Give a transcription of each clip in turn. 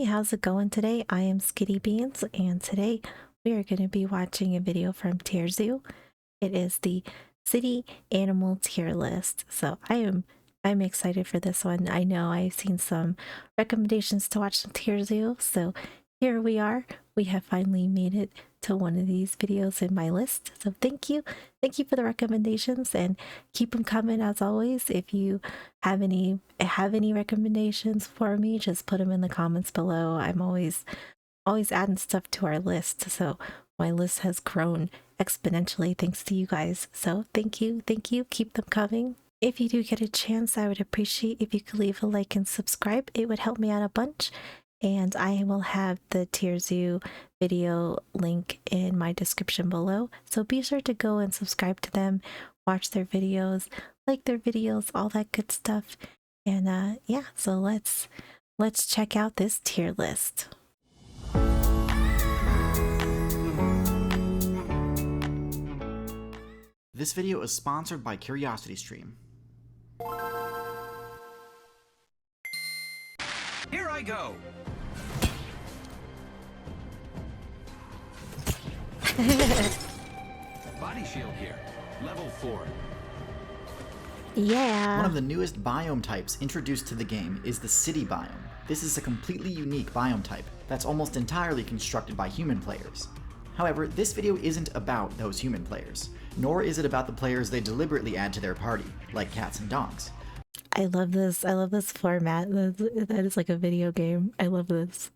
Hey, how's it going today? I am Skitty Beans, and today we are going to be watching a video from Tier Zoo. It is the city animal tier list. So I'm excited for this one. I know I've seen some recommendations to watch some Tier Zoo, so here we are. We have finally made it to one of these videos in my list. So thank you. Thank you for the recommendations and keep them coming as always. If you have any recommendations for me, just put them in the comments below. I'm always adding stuff to our list. So my list has grown exponentially thanks to you guys. So thank you. Keep them coming. If you do get a chance, I would appreciate if you could leave a like and subscribe. It would help me out a bunch. And I will have the Tier Zoo video link in my description below. So be sure to go and subscribe to them, watch their videos, like their videos, all that good stuff. And yeah, so let's check out this tier list. This video is sponsored by CuriosityStream. Here I go! Body shield here. Level 4. Yeah. One of the newest biome types introduced to the game is the city biome. This is a completely unique biome type that's almost entirely constructed by human players. However, this video isn't about those human players, nor is it about the players they deliberately add to their party, like cats and dogs. I love this format. That is like a video game. I love this.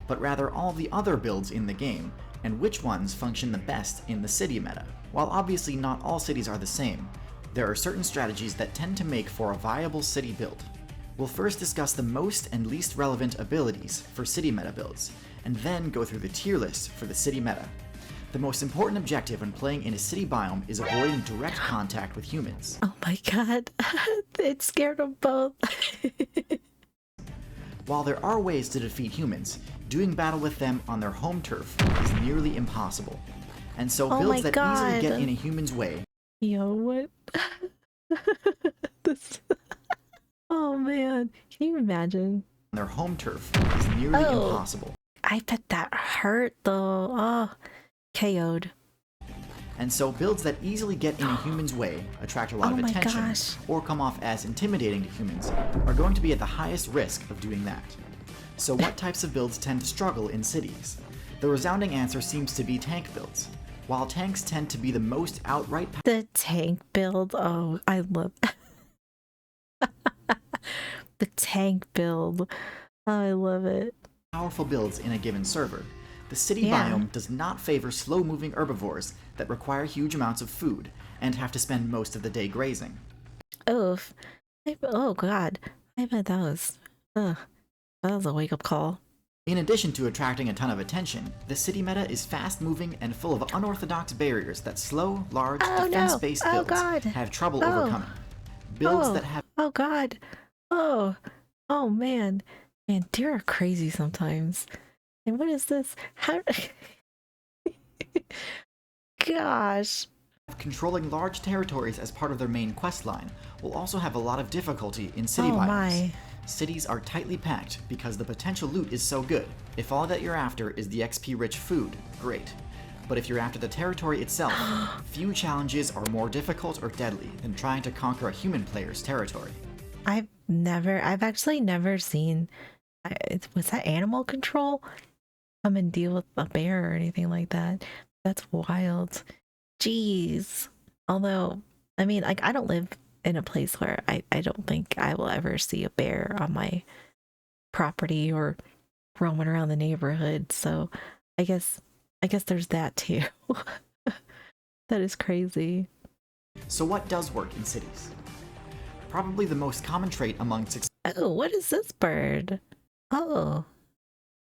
But rather all the other builds in the game, and which ones function the best in the city meta. While obviously not all cities are the same, there are certain strategies that tend to make for a viable city build. We'll first discuss the most and least relevant abilities for city meta builds, and then go through the tier list for the city meta. The most important objective when playing in a city biome is avoiding direct contact with humans. Oh my god, it scared them both. While there are ways to defeat humans, doing battle with them on their home turf is nearly impossible. And so builds that easily get in a human's way. Yo, what? This... Oh man, can you imagine? On their home turf is nearly impossible. I bet that hurt though. Oh, KO'd. And so builds that easily get in a human's way, attract a lot of attention, or come off as intimidating to humans, are going to be at the highest risk of doing that. So what types of builds tend to struggle in cities? The resounding answer seems to be tank builds. While tanks tend to be the most outright... The tank build, oh, I love... The tank build, oh, I love it. Powerful builds in a given server. The city biome does not favor slow-moving herbivores that require huge amounts of food and have to spend most of the day grazing. Oof. Oh god, I bet that was a wake-up call. In addition to attracting a ton of attention, the city meta is fast-moving and full of unorthodox barriers that slow, large, defense-based builds have trouble overcoming. Builds that have... Oh god. Oh man. Man, deer are crazy sometimes. And what is this? How... Gosh. Controlling large territories as part of their main quest line will also have a lot of difficulty in city biomes. My. Cities are tightly packed because the potential loot is so good. If all that you're after is the XP-rich food, great. But if you're after the territory itself, few challenges are more difficult or deadly than trying to conquer a human player's territory. I've actually never seen... Was that animal control? Come and deal with a bear or anything like that. That's wild. Jeez. Although, I mean, like, I don't live in a place where I don't think I will ever see a bear on my property or roaming around the neighborhood. So I guess there's that too. That is crazy. So what does work in cities? Probably the most common trait among Oh, what is this bird? Oh,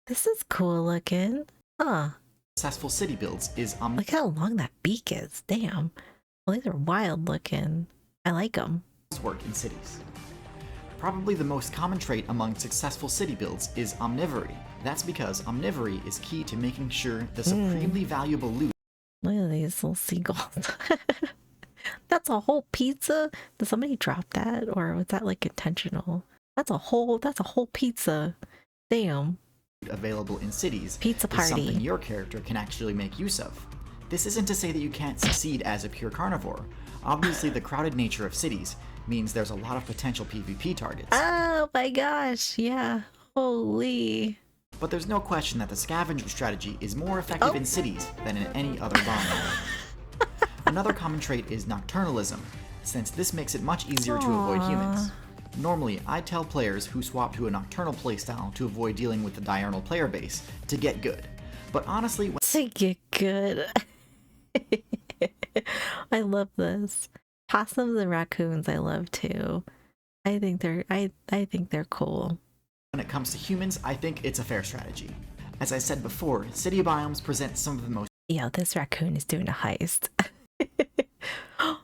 this is cool looking. Huh. Successful city builds is Look how long that beak is. Damn. Well, these are wild looking. I like them. Work in cities. Probably the most common trait among successful city builds is omnivory. That's because omnivory is key to making sure the supremely valuable loot. Look at these little seagulls. That's a whole pizza? Did somebody drop that? Or was that like intentional? That's a whole pizza. Damn. available in cities Pizza is something party. your character can actually make use of. This isn't to say that you can't succeed as a pure carnivore. Obviously, the crowded nature of cities means there's a lot of potential PvP targets. Oh my gosh, yeah. Holy. But there's no question that the scavenger strategy is more effective in cities than in any other biome. Another common trait is nocturnalism, since this makes it much easier to avoid humans. Normally, I tell players who swap to a nocturnal playstyle to avoid dealing with the diurnal player base to get good. But honestly, To get good. I love this. Possums and raccoons I love too. I think they're cool. when it comes to humans, I think it's a fair strategy. As I said before, city biomes present some of the most Yo, this raccoon is doing a heist.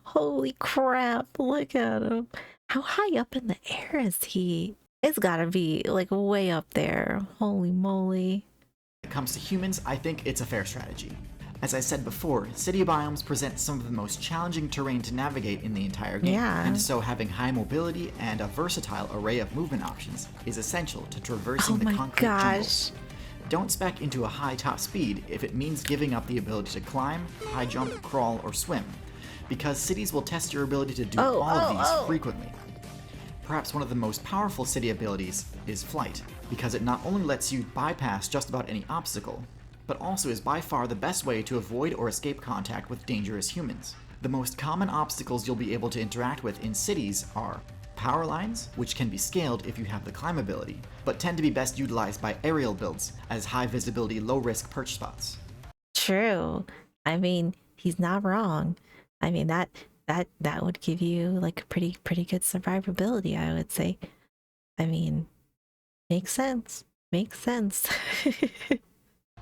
Holy crap, look at him. How high up in the air is he? It's gotta be like way up there. Holy moly. When it comes to humans, I think it's a fair strategy. As I said before, city biomes present some of the most challenging terrain to navigate in the entire game, Yeah. and so having high mobility and a versatile array of movement options is essential to traversing Oh the my concrete gosh. jungles. Don't spec into a high top speed if it means giving up the ability to climb, high jump, crawl, or swim, because cities will test your ability to do all of these frequently. Perhaps one of the most powerful city abilities is flight, because it not only lets you bypass just about any obstacle, but also is by far the best way to avoid or escape contact with dangerous humans. The most common obstacles you'll be able to interact with in cities are power lines, which can be scaled if you have the climb ability, but tend to be best utilized by aerial builds as high visibility, low risk perch spots. True. I mean, he's not wrong. I mean that would give you like a pretty good survivability, I would say. I mean, makes sense. Makes sense.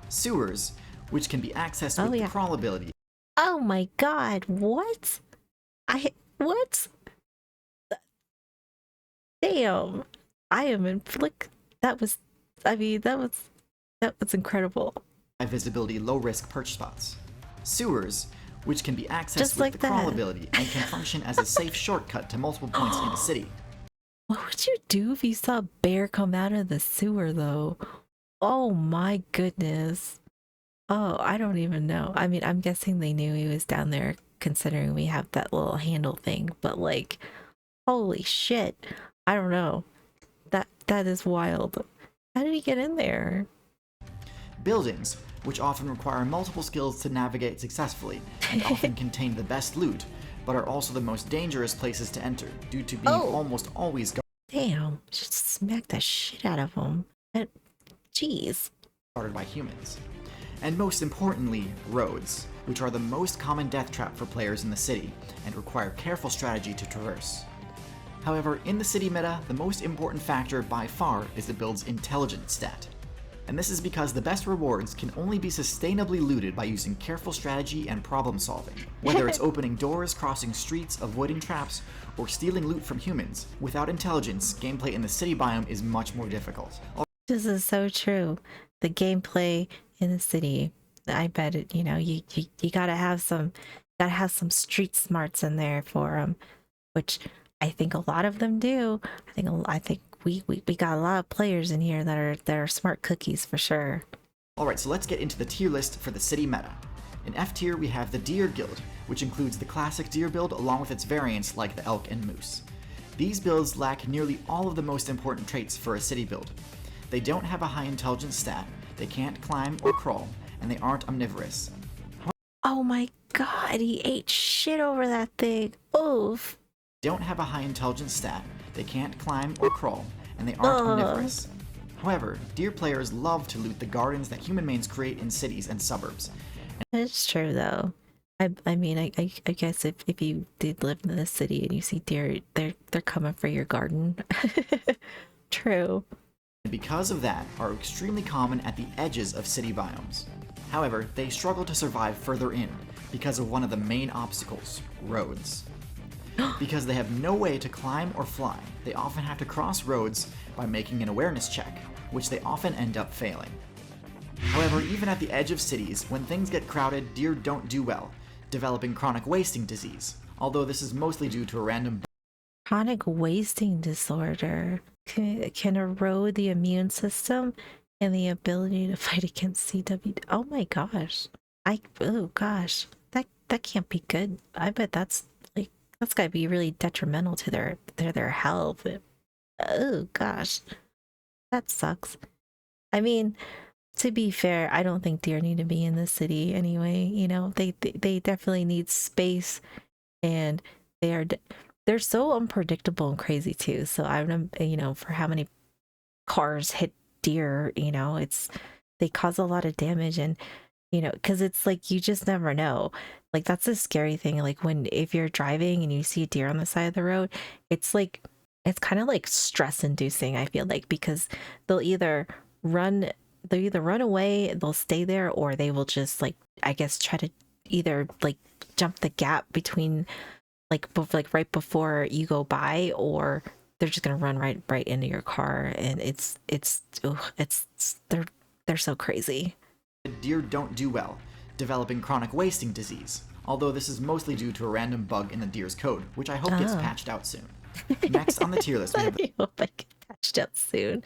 Sewers, which can be accessed with Oh, yeah. the crawl ability. Oh my god, what? What? Damn. I am in flick. That was incredible. High visibility, low risk perch spots. Sewers, which can be accessed Just with like the crawl that. ability and can function as a safe shortcut to multiple points in the city. What would you do if you saw a bear come out of the sewer though? Oh my goodness. Oh, I don't even know. I mean, I'm guessing they knew he was down there considering we have that little handle thing, but like, holy shit. I don't know. That is wild. How did he get in there? Buildings, which often require multiple skills to navigate successfully and often contain the best loot, but are also the most dangerous places to enter due to being almost always Damn, just smack the shit out of him. And jeez. guarded by humans. And most importantly, roads, which are the most common death trap for players in the city and require careful strategy to traverse. However, in the city meta, the most important factor by far is the build's intelligence stat. And this is because the best rewards can only be sustainably looted by using careful strategy and problem solving. Whether it's opening doors, crossing streets, avoiding traps, or stealing loot from humans, without intelligence, gameplay in the city biome is much more difficult. This is so true. The gameplay in the city, I bet it, you know, you gotta have some street smarts in there for them, which I think a lot of them do. I think we got a lot of players in here that are smart cookies for sure. Alright, so let's get into the tier list for the city meta. In F tier, we have the Deer Guild, which includes the classic deer build along with its variants like the elk and moose. These builds lack nearly all of the most important traits for a city build. They don't have a high intelligence stat, they can't climb or crawl, and they aren't omnivorous. Oh my god, he ate shit over that thing. Oof. They don't have a high intelligence stat, they can't climb or crawl, and they aren't omnivorous. However, deer players love to loot the gardens that human mains create in cities and suburbs. It's true though. I mean, I guess if you did live in the city and you see deer, they're coming for your garden. True. And because of that, are extremely common at the edges of city biomes. However, they struggle to survive further in because of one of the main obstacles, roads. Because they have no way to climb or fly, they often have to cross roads by making an awareness check, which they often end up failing. However, even at the edge of cities, when things get crowded, deer don't do well, developing chronic wasting disease, although this is mostly due to a random Chronic wasting disorder can erode the immune system And the ability to fight against CW. Oh my gosh. Oh gosh. That can't be good. I bet that's like that's gotta be really detrimental to their health. Oh gosh. That sucks. I mean, to be fair, I don't think deer need to be in the city anyway. You know, they definitely need space, and they're so unpredictable and crazy too. So I don't, you know, for how many cars hit deer, you know, they cause a lot of damage, and you know, because it's like you just never know. Like that's the scary thing. Like if you're driving and you see a deer on the side of the road, it's like it's kind of like stress inducing, I feel like, because they'll either run they'll either run away, they'll stay there, or they will just like I guess try to either like jump the gap between like right before you go by, or they're just gonna run right into your car, and they're so crazy. Deer don't do well, developing chronic wasting disease, although this is mostly due to a random bug in the deer's code, which I hope gets patched out soon. Next on the tier list, we have I hope I get patched out soon.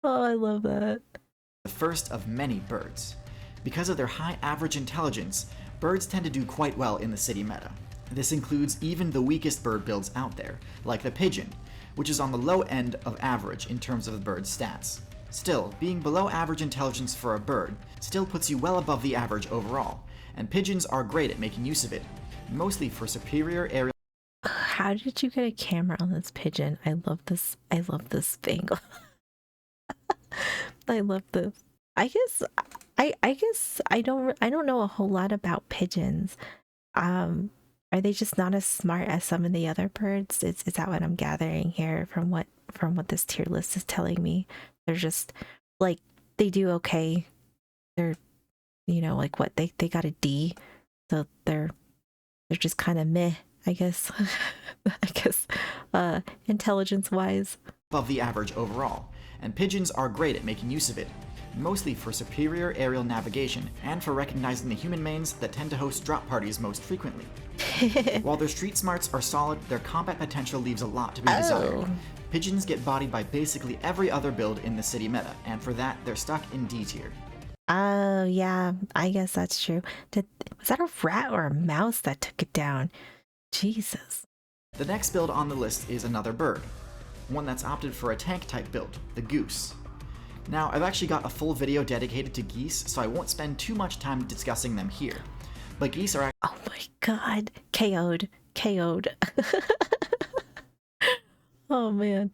Oh, I love that. the first of many birds. Because of their high average intelligence, birds tend to do quite well in the city meta. This includes even the weakest bird builds out there, like the pigeon, which is on the low end of average in terms of the bird's stats. Still, being below average intelligence for a bird still puts you well above the average overall, and pigeons are great at making use of it, mostly for superior aerial. How did you get a camera on this pigeon? I love this angle. I love this. I guess I don't know a whole lot about pigeons. Are they just not as smart as some of the other birds? Is that what I'm gathering here from what this tier list is telling me? They're just like they do okay. They're you know like what they got a D, so they're just kind of meh, I guess. I guess intelligence wise. Above the average overall, and pigeons are great at making use of it, mostly for superior aerial navigation and for recognizing the human mains that tend to host drop parties most frequently. While their street smarts are solid, their combat potential leaves a lot to be desired. Pigeons get bodied by basically every other build in the city meta, and for that, they're stuck in D tier. Oh yeah, I guess that's true. Was that a rat or a mouse that took it down? Jesus. The next build on the list is another bird, one that's opted for a tank type build, the goose. Now, I've actually got a full video dedicated to geese, so I won't spend too much time discussing them here. But geese are Oh my god, KO'd. Oh man,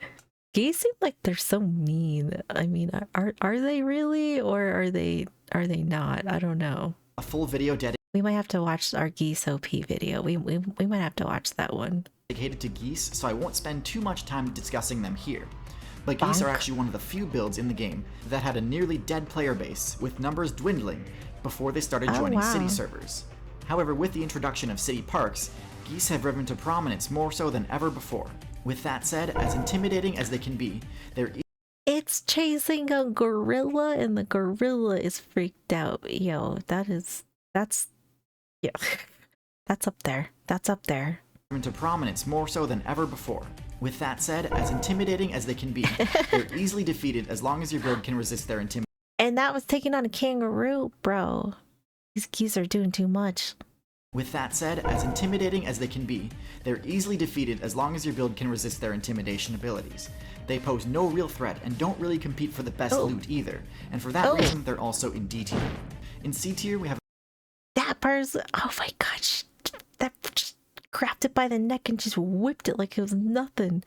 geese seem like they're so mean. I mean, are they really, or are they not? I don't know. a full video We might have to watch our geese OP video. We might have to watch that one. dedicated to geese, so I won't spend too much time discussing them here. But geese are actually one of the few builds in the game that had a nearly dead player base, with numbers dwindling before they started joining city servers. However, with the introduction of city parks, geese have risen to prominence more so than ever before. With that said, as intimidating as they can be, they're It's chasing a gorilla, and the gorilla is freaked out. Yo, that's yeah, that's up there. That's up there. into prominence more so than ever before. With that said, as intimidating as they can be, they're easily defeated as long as your build can resist their intimidation. And that was taking on a kangaroo, bro. These geese are doing too much. With that said, as intimidating as they can be, they're easily defeated as long as your build can resist their intimidation abilities. They pose no real threat and don't really compete for the best loot either, and for that reason they're also in D tier. In C tier we have that person. Oh my gosh, that just grabbed it by the neck and just whipped it like it was nothing.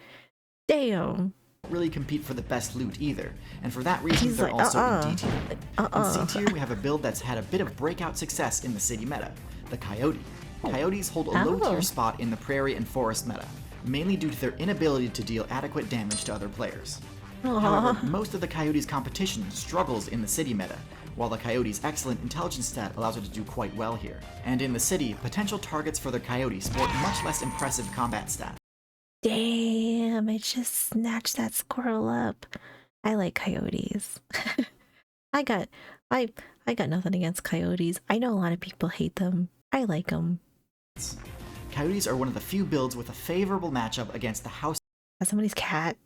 Damn. really compete for the best loot either, and for that reason they're also in D tier. In C tier we have a build that's had a bit of breakout success in the city meta, the coyote. Coyotes hold a low tier spot in the prairie and forest meta, mainly due to their inability to deal adequate damage to other players. However, most of the coyote's competition struggles in the city meta, while the coyote's excellent intelligence stat allows it to do quite well here. And in the city, potential targets for the coyote sport much less impressive combat stats. Damn, it just snatched that squirrel up. I like coyotes. I got nothing against coyotes. I know a lot of people hate them. I like them. Coyotes are one of the few builds with a favorable matchup against the house As somebody's cat.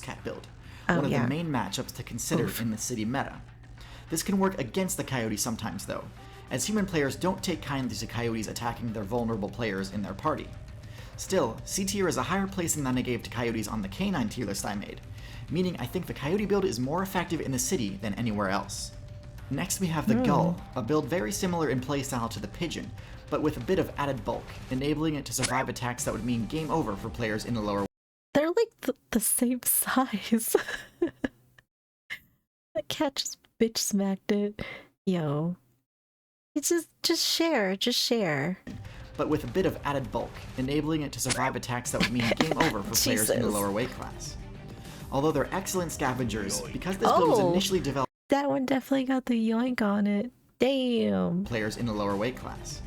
cat build, one of the main matchups to consider in the city meta. This can work against the coyote sometimes though, as human players don't take kindly to coyotes attacking their vulnerable players in their party. Still, C tier is a higher placing than I gave to coyotes on the canine tier list I made, meaning I think the coyote build is more effective in the city than anywhere else. Next we have the gull, a build very similar in playstyle to the pigeon, but with a bit of added bulk, enabling it to survive attacks that would mean game over for players in the lower. They're like the same size. The cat just bitch smacked it. Yo. It's just share. But with a bit of added bulk, enabling it to survive attacks that would mean game over for players in the lower weight class. Although they're excellent scavengers, because this build was initially developed, that one definitely got the yoink on it. Damn. Players in the lower weight class.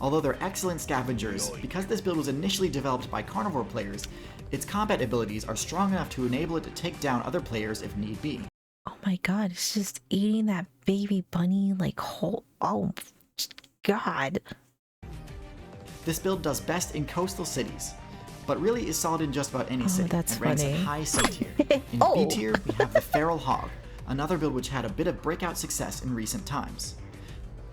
Although they're excellent scavengers, because this build was initially developed by carnivore players, its combat abilities are strong enough to enable it to take down other players if need be. Oh my god, it's just eating that baby bunny like whole. Oh god. This build does best in coastal cities, but really is solid in just about any city, that's and ranks funny. at high C tier. In B tier, we have the feral hog, another build which had a bit of breakout success in recent times.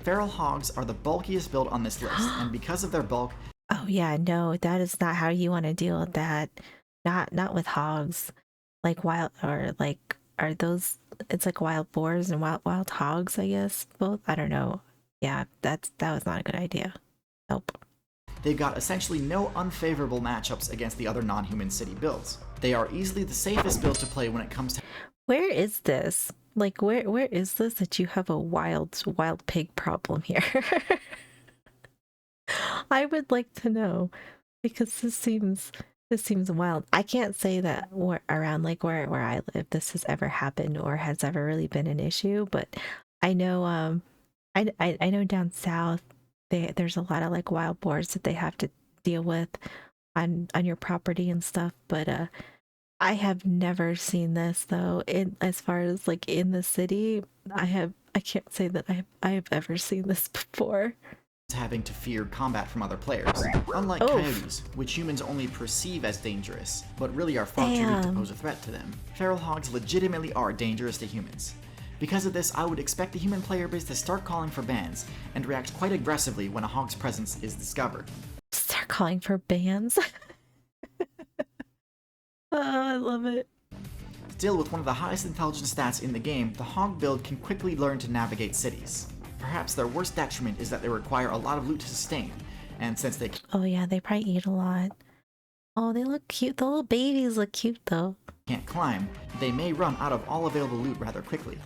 Feral hogs are the bulkiest build on this list, and because of their bulk, oh yeah, no, that is not how you want to deal with that. Not with hogs. Like wild, or like, are those, it's like wild boars and wild hogs, I guess, both. I don't know. Yeah, that was not a good idea. Nope. they've got essentially no unfavorable matchups against the other non-human city builds. They are easily the safest build to play when it comes to. Where is this? Like, where is this that you have a wild pig problem here? I would like to know, because this seems wild. I can't say that around like where I live this has ever happened or has ever really been an issue, but I know I know down south there's a lot of like wild boars that they have to deal with on your property and stuff, but I have never seen this though. In as far as like in the city, I can't say that I have ever seen this before. Having to fear combat from other players. Unlike coyotes, which humans only perceive as dangerous, but really are far too weak to pose a threat to them, feral hogs legitimately are dangerous to humans. Because of this, I would expect the human player base to start calling for bans, and react quite aggressively when a hog's presence is discovered. Start calling for bans? Oh, I love it. Still, with one of the highest intelligence stats in the game, the hog build can quickly learn to navigate cities. Perhaps their worst detriment is that they require a lot of loot to sustain, and since they Oh yeah, they probably eat a lot. Oh, they look cute. The little babies look cute though. can't climb, they may run out of all available loot rather quickly.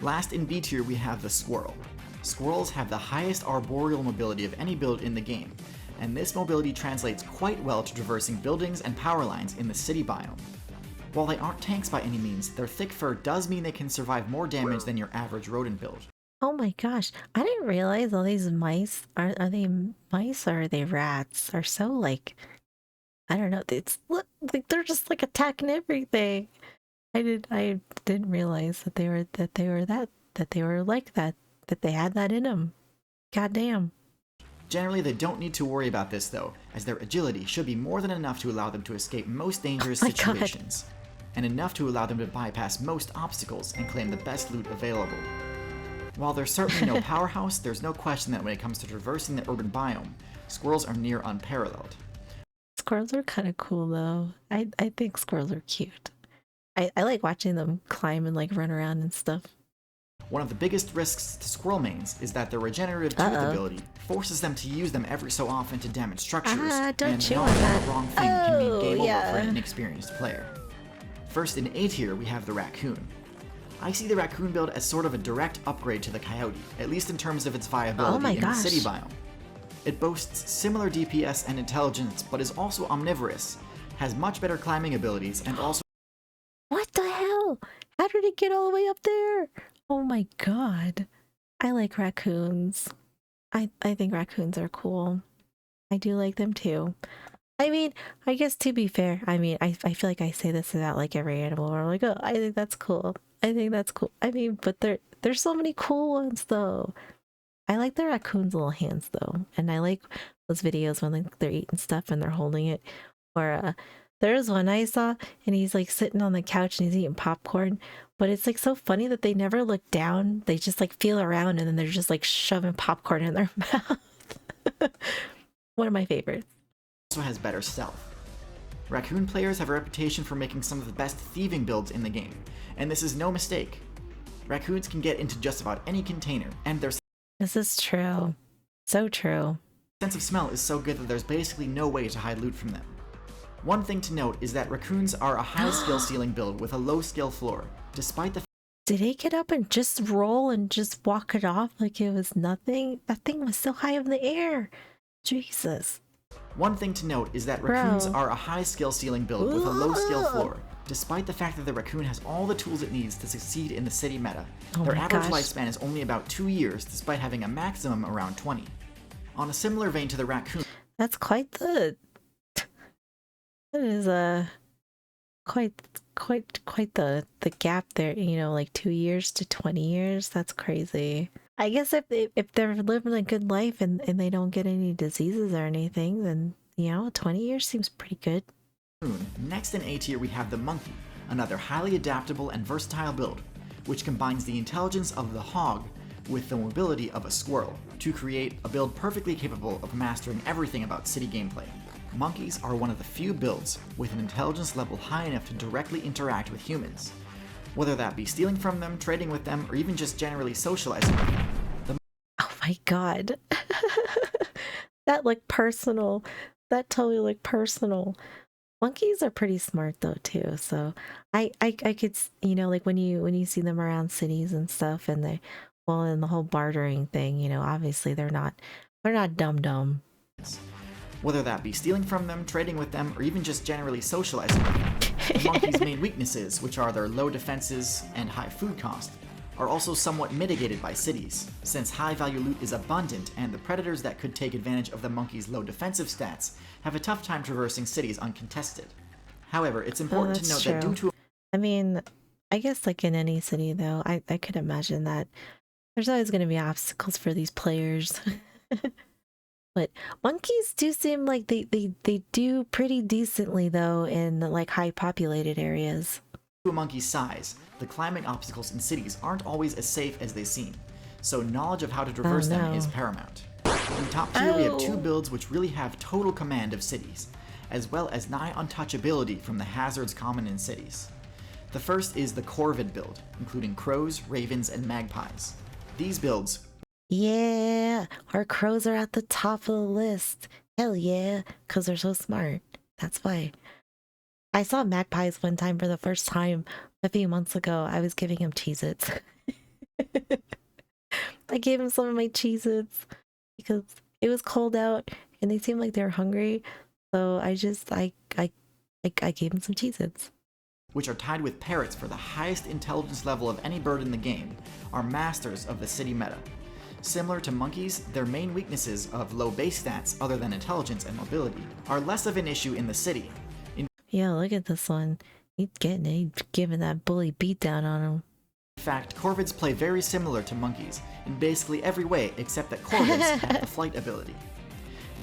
Last in B tier we have the squirrel. Squirrels have the highest arboreal mobility of any build in the game, and this mobility translates quite well to traversing buildings and power lines in the city biome. While they aren't tanks by any means, their thick fur does mean they can survive more damage than your average rodent build. Oh my gosh, I didn't realize all these mice are they mice or are they rats? Are so like, I don't know. It's look like they're just like attacking everything. I didn't realize that they were like that they had that in them. Goddamn. Generally, they don't need to worry about this though, as their agility should be more than enough to allow them to escape most dangerous situations, and enough to allow them to bypass most obstacles and claim the best loot available. While there's certainly no powerhouse, there's no question that when it comes to traversing the urban biome, squirrels are near unparalleled. Squirrels are kind of cool though. I think squirrels are cute. I like watching them climb and like run around and stuff. One of the biggest risks to squirrel mains is that their regenerative tooth ability forces them to use them every so often to damage structures, and knowing the wrong thing can mean game over for an inexperienced player. First in A tier we have the raccoon. I see the raccoon build as sort of a direct upgrade to the coyote, at least in terms of its viability in the city biome. It boasts similar DPS and intelligence, but is also omnivorous, has much better climbing abilities, and also— What the hell? How did it get all the way up there? Oh my god. I like raccoons. I think raccoons are cool. I do like them too. I mean, I guess to be fair, I mean, I feel like I say this about like every animal where I'm like, oh, I think that's cool. I think that's cool. I mean, but there's so many cool ones though. I like the raccoon's little hands though, and I like those videos when like they're eating stuff and they're holding it, or There's one I saw, and he's like sitting on the couch and he's eating popcorn. But it's like so funny that they never look down. They just like feel around and then they're just like shoving popcorn in their mouth. One of my favorites. Also has better stealth. Raccoon players have a reputation for making some of the best thieving builds in the game, and this is no mistake. Raccoons can get into just about any container, and their This is true. So true. sense of smell is so good that there's basically no way to hide loot from them. One thing to note is that raccoons are a high skill ceiling build with a low skill floor, despite the Did he get up and just roll and just walk it off like it was nothing? That thing was so high in the air. Jesus. One thing to note is that raccoons Bro. are a high skill ceiling build with a low skill floor, despite the fact that the raccoon has all the tools it needs to succeed in the city meta. Oh Their my average gosh. lifespan is only about 2 years, despite having a maximum around 20. On a similar vein to the raccoon, That's quite the. That is quite the gap there. You know, like 2 years to 20 years. That's crazy. I guess if they're living a good life and they don't get any diseases or anything, then 20 years seems pretty good. next in A tier we have the monkey, another highly adaptable and versatile build, which combines the intelligence of the hog with the mobility of a squirrel to create a build perfectly capable of mastering everything about city gameplay. Monkeys are one of the few builds with an intelligence level high enough to directly interact with humans, whether that be stealing from them, trading with them, or even just generally socializing with them. Oh my god. That looked personal. That totally looked personal. Monkeys are pretty smart though too. So I could like when you see them around cities and stuff and and the whole bartering thing, obviously they're not dumb. Whether that be stealing from them, trading with them, or even just generally socializing with them. The monkey's main weaknesses, which are their low defenses and high food cost, are also somewhat mitigated by cities, since high-value loot is abundant and the predators that could take advantage of the monkey's low defensive stats have a tough time traversing cities uncontested. However, it's important to note that due to I mean, I guess like in any city though, I could imagine that there's always going to be obstacles for these players. But monkeys do seem like they do pretty decently though in like high populated areas. a monkey's size, the climbing obstacles in cities aren't always as safe as they seem, so knowledge of how to traverse them is paramount. In top tier, we have 2 builds which really have total command of cities, as well as nigh untouchability from the hazards common in cities. The first is the corvid build, including crows, ravens, and magpies. These builds, Yeah, our crows are at the top of the list. Hell yeah, because they're so smart. That's why. I saw magpies one time for the first time a few months ago. I was giving him Cheez-Its. I gave him some of my Cheez-Its because it was cold out and they seemed like they were hungry. So I gave him some Cheez-Its. which are tied with parrots for the highest intelligence level of any bird in the game, are masters of the city meta. Similar to monkeys, their main weaknesses of low base stats other than intelligence and mobility are less of an issue in the city. Yeah, look at this one. He's giving that bully beat down on him. In fact, corvids play very similar to monkeys in basically every way except that corvids have the flight ability.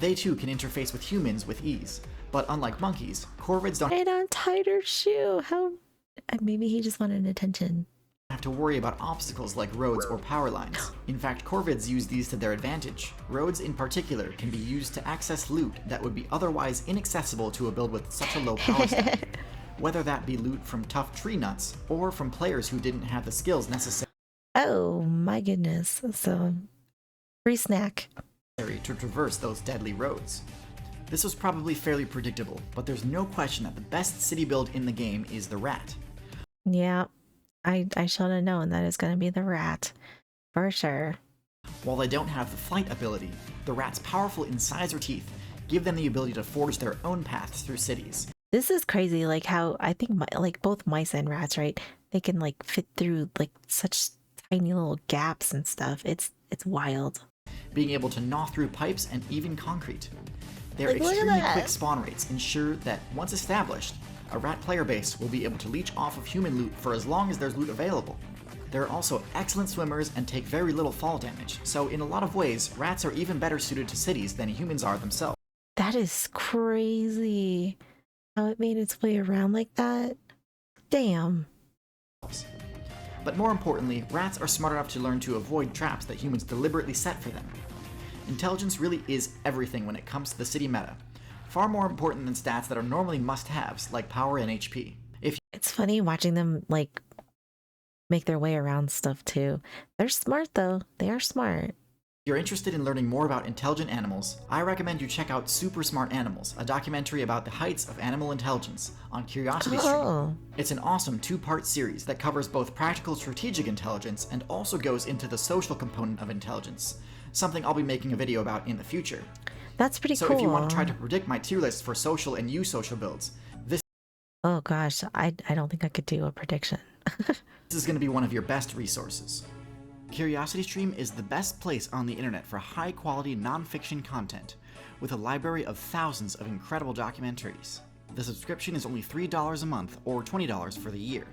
They too can interface with humans with ease, but unlike monkeys, corvids don't And on tighter shoe. How? Maybe he just wanted attention. have to worry about obstacles like roads or power lines. In fact, corvids use these to their advantage. Roads in particular can be used to access loot that would be otherwise inaccessible to a build with such a low power stat, whether that be loot from tough tree nuts or from players who didn't have the skills necessary Oh my goodness. So, free snack. to traverse those deadly roads. This was probably fairly predictable, but there's no question that the best city build in the game is the rat. Yeah, I should have known that it's going to be the rat. For sure. While they don't have the flight ability, the rat's powerful incisor teeth give them the ability to forge their own paths through cities. This is crazy, like how I think like both mice and rats, right? They can like fit through like such tiny little gaps and stuff. It's wild. Being able to gnaw through pipes and even concrete. Their Like, look at extremely that. quick spawn rates ensure that once established, a rat player base will be able to leech off of human loot for as long as there's loot available. They're also excellent swimmers and take very little fall damage, so in a lot of ways, rats are even better suited to cities than humans are themselves. That is crazy. How it made its way around like that? Damn. But more importantly, rats are smart enough to learn to avoid traps that humans deliberately set for them. Intelligence really is everything when it comes to the city meta, far more important than stats that are normally must-haves like power and HP. It's funny watching them like make their way around stuff too. They're smart though. They are smart. If you're interested in learning more about intelligent animals, I recommend you check out Super Smart Animals, a documentary about the heights of animal intelligence on Curiosity Stream. Oh. It's an awesome two-part series that covers both practical strategic intelligence and also goes into the social component of intelligence, something I'll be making a video about in the future. That's pretty cool. So if you want to try to predict my tier list for social and usocial builds, this Oh gosh, I don't think I could do a prediction. is going to be one of your best resources. Curiosity Stream is the best place on the internet for high-quality non-fiction content, with a library of thousands of incredible documentaries. The subscription is only $3 a month or $20 for the year,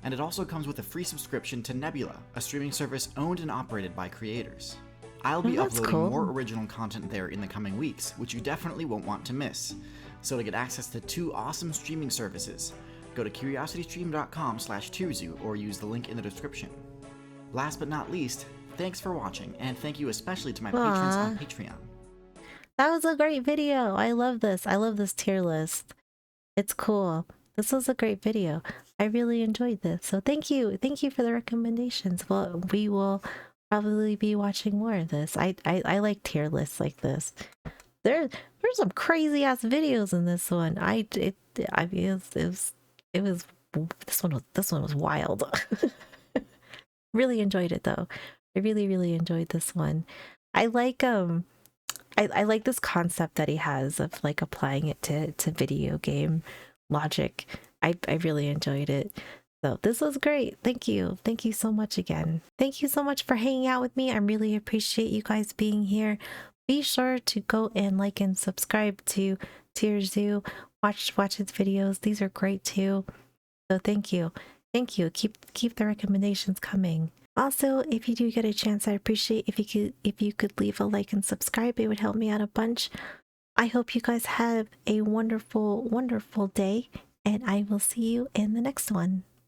and it also comes with a free subscription to Nebula, a streaming service owned and operated by creators. I'll be uploading more original content there in the coming weeks, which you definitely won't want to miss. So to get access to 2 awesome streaming services, go to curiositystream.com/tierzoo or use the link in the description. Last but not least, thanks for watching, and thank you especially to my patrons on Patreon. That was a great video. I love this. I love this tier list. It's cool. This was a great video. I really enjoyed this. So thank you. Thank you for the recommendations. Well, we will probably be watching more of this. I like tier lists like this. There's some crazy ass videos in this one. It was this one was wild. Really enjoyed it though. I really enjoyed this one. I like I like this concept that he has of like applying it to video game logic. I really enjoyed it. So this was great. Thank you. Thank you so much again. Thank you so much for hanging out with me. I really appreciate you guys being here. Be sure to go and like and subscribe to TierZoo. Watch his videos. These are great too. So thank you. Thank you. Keep the recommendations coming. Also, if you do get a chance, I appreciate if you could leave a like and subscribe. It would help me out a bunch. I hope you guys have a wonderful day, and I will see you in the next one.